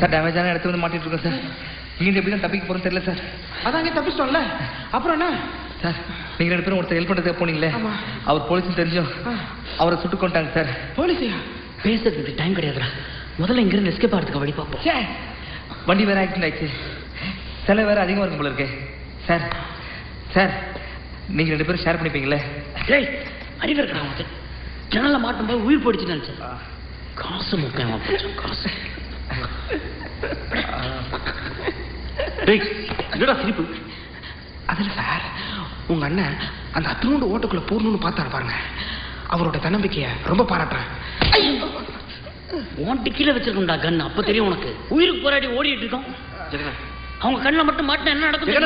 Sir டேமேஜான இடத்துல வந்து மாட்டிட்டு இருக்கோம் சார். இங்கே எப்படி தான் தப்பிக்க போகிறோம் தெரியல சார். அதான் இங்கே தப்பிச்சிட்டோம்ல, அப்புறம் என்ன சார்? நீங்கள் 2 பேரும் ஒருத்தர் ஹெல்ப் பண்ணுறதுக்கு போனீங்களே, அவர் போலீஸ்னு தெரிஞ்சோம் அவரை சுட்டு கொண்டாங்க சார். போலீஸையா? பேசுறதுக்கு டைம் கிடையாதுடா, முதல்ல இங்கிருந்து எஸ்கேப் ஆகிறதுக்கு வழி பார்ப்போம். வண்டி வேறு ஆக்சிடென்ட் ஆயிடுச்சு, செலவு வேறு அதிகமாக இருக்கும் போல இருக்கு சார். சார் நீங்கள் 2 பேரும் ஷேர் பண்ணிப்பீங்களே? டேய் அறிவு இருக்கா உனக்கு? ஜன்னலில் மாட்டும்போது உயிர் போயிடுச்சு நினச்சேன். காசு முக்கியமா போச்சு, காசு. டேய் என்னடா சிரிப்பு? அதில் சார் உங்க அண்ணன் அந்த அத்தனோண்டு ஓட்டுக்குள்ள போடணும்னு பார்த்தாரு பாருங்க, அவரோட தன்னம்பிக்கையை ரொம்ப பாராட்டுறேன். உன் டிக்கில வச்சிருக்கோம்டா கன், அப்ப தெரியும் உனக்கு. உயிருக்கு போராடி ஓடிட்டு இருக்கோம், அவங்க கண்ணில் மட்டும் மாட்டினா என்ன நடக்கும்?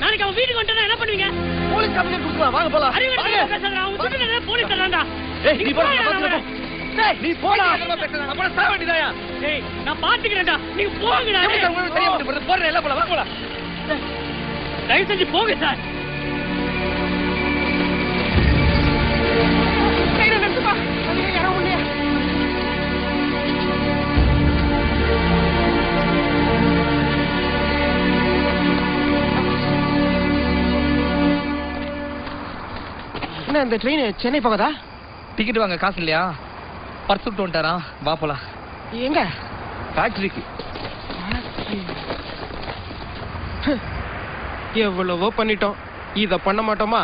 நாளைக்கு அவன் வீட்டுக்கு வந்துட்டா என்ன பண்ணுவீங்க? போலீஸ் கம்ப்ளைண்ட் கொடுக்கலாம், வாங்க போலாம். நீ போடா, நம்ம சாவ வேண்டியதாயா? டேய் நான் பாத்துக்கிறேன்டா, நீங்க போங்கடா. தெரியும் போறேன், எல்லாம் போலாம், வாங்க போலாம். தயவு செஞ்சு போங்க சார். என்ன இந்த ட்ரெயின் சென்னை போகுதா? டிக்கெட் வாங்க காசு இல்லையா? பர்ஸ் விட்டு வந்துட்டாரா, வா போலாம். எங்க? ஃபேக்டரிக்கு. எவ்வளவோ பண்ணிட்டோம், இத பண்ண மாட்டோமா?